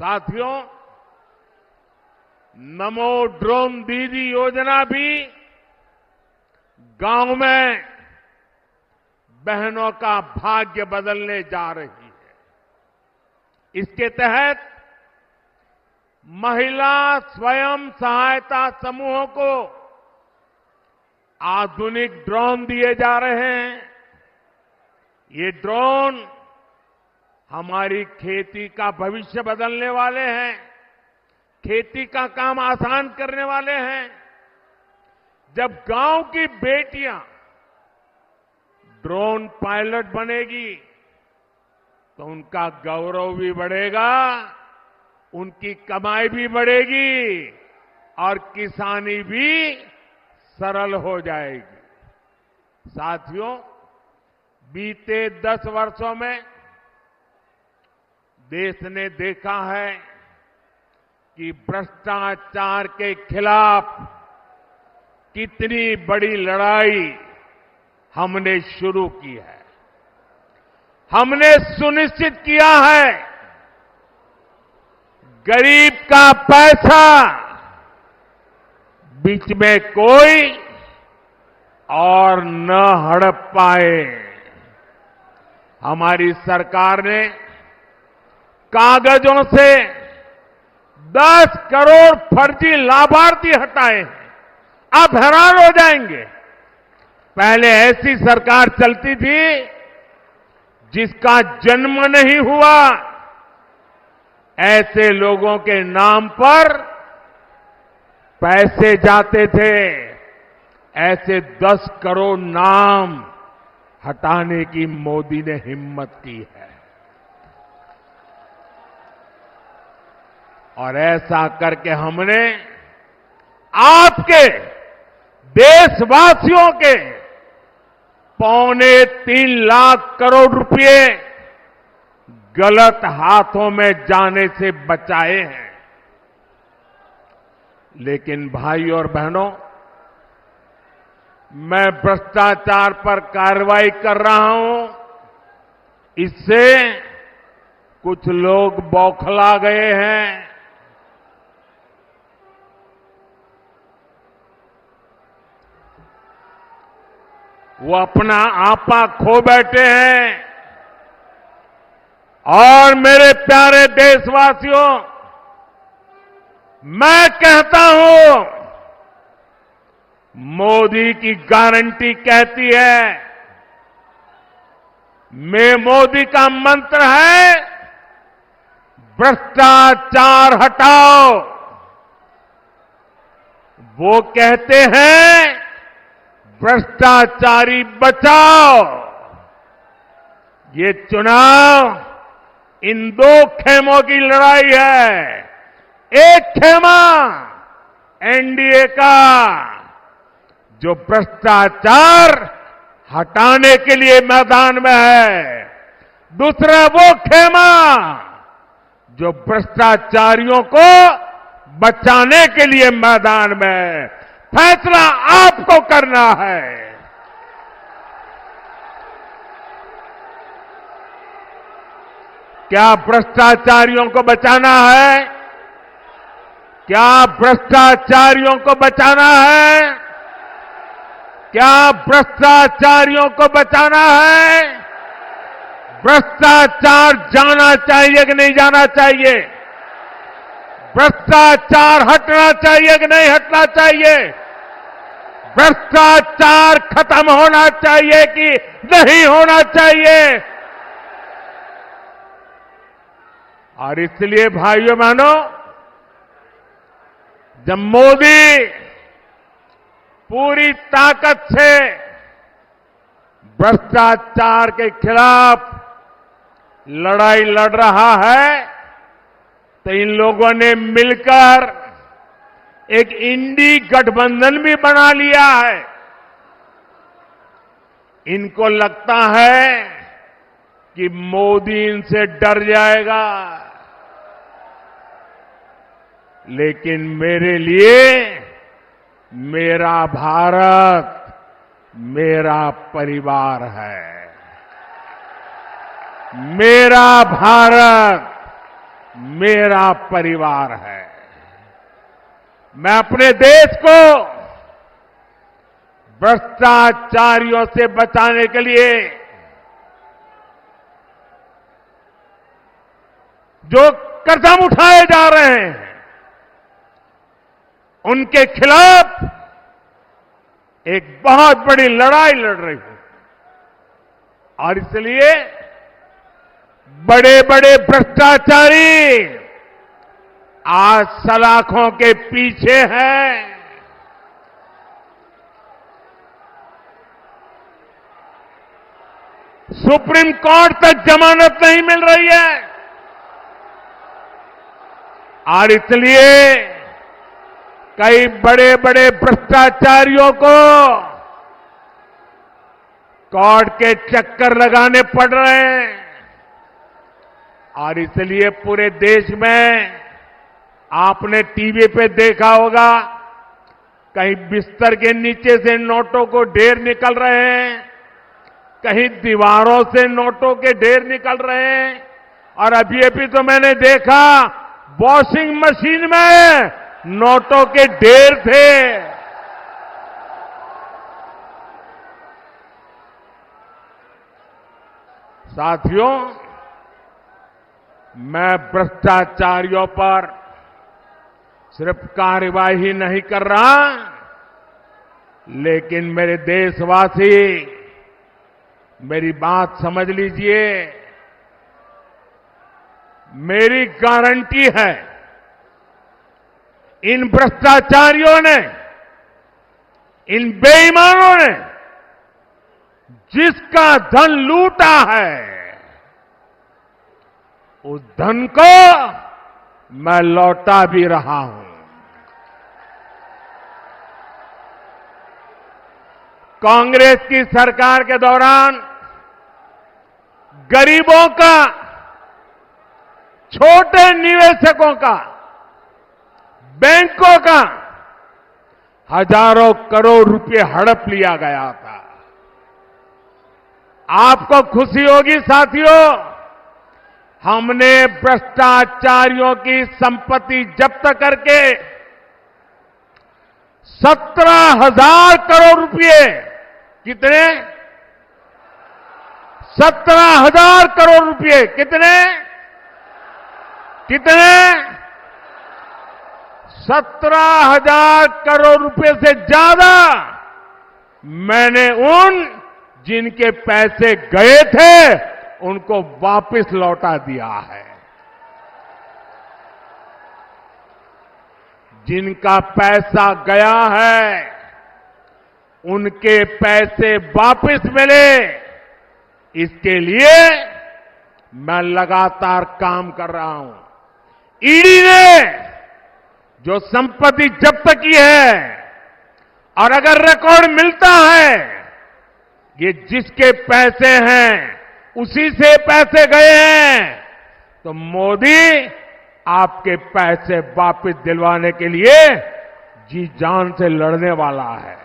साथियों, नमो ड्रोन दीदी योजना भी गांव में बहनों का भाग्य बदलने जा रही है। इसके तहत महिला स्वयं सहायता समूहों को आधुनिक ड्रोन दिए जा रहे हैं। ये ड्रोन हमारी खेती का भविष्य बदलने वाले हैं, खेती का काम आसान करने वाले हैं। जब गांव की बेटियां ड्रोन पायलट बनेगी तो उनका गौरव भी बढ़ेगा, उनकी कमाई भी बढ़ेगी और किसानी भी सरल हो जाएगी। साथियों, बीते 10 वर्षों में देश ने देखा है कि भ्रष्टाचार के खिलाफ कितनी बड़ी लड़ाई हमने शुरू की है। हमने सुनिश्चित किया है गरीब का पैसा बीच में कोई और न हड़प पाए। हमारी सरकार ने कागजों से 10 करोड़ फर्जी लाभार्थी हटाए हैं। आप हैरान हो जाएंगे, पहले ऐसी सरकार चलती थी जिसका जन्म नहीं हुआ, ऐसे लोगों के नाम पर पैसे जाते थे। ऐसे 10 करोड़ नाम हटाने की मोदी ने हिम्मत की है और ऐसा करके हमने आपके देशवासियों के 3.25 लाख करोड़ रुपए गलत हाथों में जाने से बचाए हैं। लेकिन भाई और बहनों, मैं भ्रष्टाचार पर कार्रवाई कर रहा हूं, इससे कुछ लोग बौखला गए हैं। वो अपना आपा खो बैठे हैं। और मेरे प्यारे देशवासियों, मैं कहता हूं, मोदी की गारंटी कहती है, मोदी का मंत्र है भ्रष्टाचार हटाओ। वो कहते हैं भ्रष्टाचारी बचाओ। ये चुनाव इन 2 खेमों की लड़ाई है। एक खेमा एनडीए का, जो भ्रष्टाचार हटाने के लिए मैदान में है। दूसरा वो खेमा जो भ्रष्टाचारियों को बचाने के लिए मैदान में है। फैसला आपको करना है। क्या भ्रष्टाचारियों को बचाना है? क्या भ्रष्टाचारियों को बचाना है? क्या भ्रष्टाचारियों को बचाना है? भ्रष्टाचार जाना चाहिए कि नहीं जाना चाहिए? भ्रष्टाचार हटना चाहिए कि नहीं हटना चाहिए? भ्रष्टाचार खत्म होना चाहिए कि नहीं होना चाहिए? और इसलिए भाइयों बहनों, जब मोदी पूरी ताकत से भ्रष्टाचार के खिलाफ लड़ाई लड़ रहा है, तो इन लोगों ने मिलकर एक इंडी गठबंधन भी बना लिया है। इनको लगता है कि मोदी इनसे डर जाएगा, लेकिन मेरे लिए मेरा भारत मेरा परिवार है। मेरा भारत मेरा परिवार है। मैं अपने देश को भ्रष्टाचारियों से बचाने के लिए जो कदम उठाए जा रहे हैं उनके खिलाफ एक बहुत बड़ी लड़ाई लड़ रही हूं और इसलिए बड़े बड़े भ्रष्टाचारी आज सलाखों के पीछे हैं। सुप्रीम कोर्ट तक जमानत नहीं मिल रही है और इसलिए कई बड़े बड़े भ्रष्टाचारियों को कोर्ट के चक्कर लगाने पड़ रहे हैं और इसलिए पूरे देश में आपने टीवी पे देखा होगा कहीं बिस्तर के नीचे से नोटों को ढेर निकल रहे हैं, कहीं दीवारों से नोटों के ढेर निकल रहे हैं और अभी तो मैंने देखा वॉशिंग मशीन में नोटों के ढेर थे। साथियों, मैं भ्रष्टाचारियों पर सिर्फ कार्रवाई नहीं कर रहा, लेकिन मेरे देशवासी मेरी बात समझ लीजिए। मेरी गारंटी है इन भ्रष्टाचारियों ने, इन बेईमानों ने जिसका धन लूटा है उस धन को मैं लौटा भी रहा हूं। कांग्रेस की सरकार के दौरान गरीबों का, छोटे निवेशकों का, बैंकों का हजारों करोड़ रुपए हड़प लिया गया था। आपको खुशी होगी साथियों, हमने भ्रष्टाचारियों की संपत्ति जब्त करके 17,000 करोड़ रुपए, कितने? 17,000 करोड़ रुपए, कितने? 17,000 करोड़ रुपए से ज्यादा मैंने उन जिनके पैसे गए थे उनको वापस लौटा दिया है। जिनका पैसा गया है उनके पैसे वापस मिले, इसके लिए मैं लगातार काम कर रहा हूं। ईडी ने जो संपत्ति जब्त की है और अगर रिकॉर्ड मिलता है ये जिसके पैसे हैं उसी से पैसे गए हैं, तो मोदी आपके पैसे वापस दिलवाने के लिए जी जान से लड़ने वाला है।